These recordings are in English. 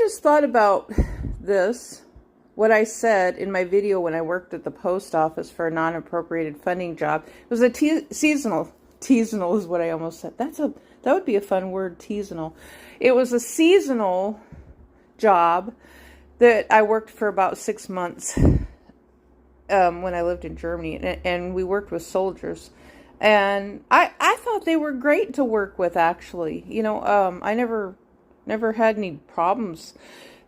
just thought about this, what I said in my video when I worked at the post office for a non-appropriated funding job. It was a seasonal is what I almost said. That would be a fun word, seasonal. It was a seasonal job that I worked for about 6 months when I lived in Germany, and we worked with soldiers. And I thought they were great to work with, actually. I never had any problems.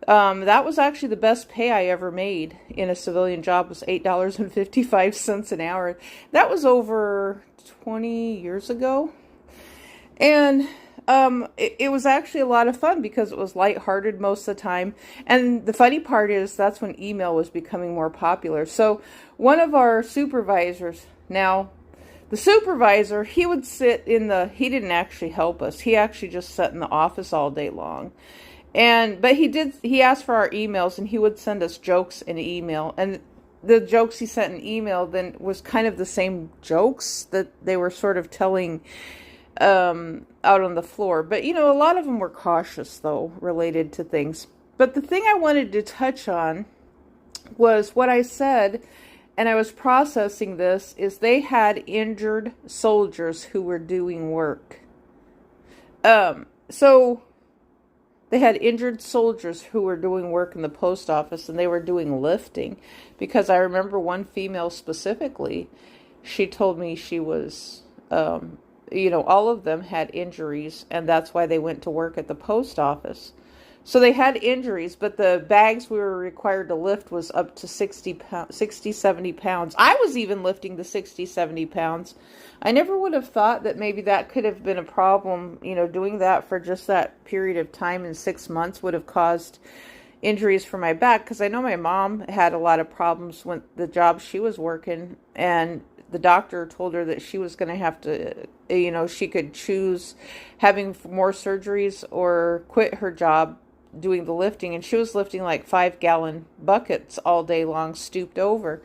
That was actually the best pay I ever made in a civilian job, was $8.55 an hour. That was over 20 years ago. And it was actually a lot of fun because it was lighthearted most of the time. And the funny part is that's when email was becoming more popular. So one of our supervisors, now the supervisor, he would sit he didn't actually help us. He actually just sat in the office all day long. But he asked for our emails, and he would send us jokes in email. And the jokes he sent in email then was kind of the same jokes that they were sort of telling out on the floor. But, a lot of them were cautious, though, related to things. But the thing I wanted to touch on was what I said, and I was processing this, is they had injured soldiers who were doing work. So they had injured soldiers who were doing work in the post office, and they were doing lifting. Because I remember one female specifically, she told me she was, all of them had injuries, and that's why they went to work at the post office. So they had injuries, but the bags we were required to lift was up to 60, 70 pounds. I was even lifting the 60, 70 pounds. I never would have thought that maybe that could have been a problem. Doing that for just that period of time in 6 months would have caused injuries for my back, because I know my mom had a lot of problems with the job she was working, and the doctor told her that she was going to have to, she could choose having more surgeries or quit her job doing the lifting. And she was lifting like 5-gallon buckets all day long, stooped over.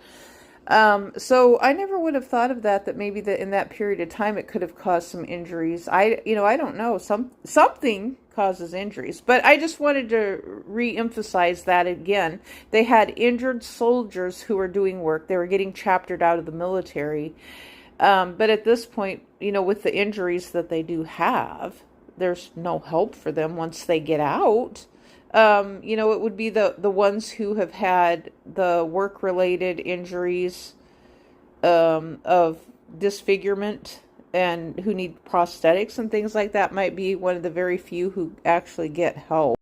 So I never would have thought of that maybe in that period of time it could have caused some injuries. I don't know. Something causes injuries. But I just wanted to re-emphasize that again. They had injured soldiers who were doing work. They were getting chaptered out of the military. But at this point, with the injuries that they do have, there's no help for them once they get out. It would be the ones who have had the work-related injuries of disfigurement and who need prosthetics and things like that might be one of the very few who actually get help.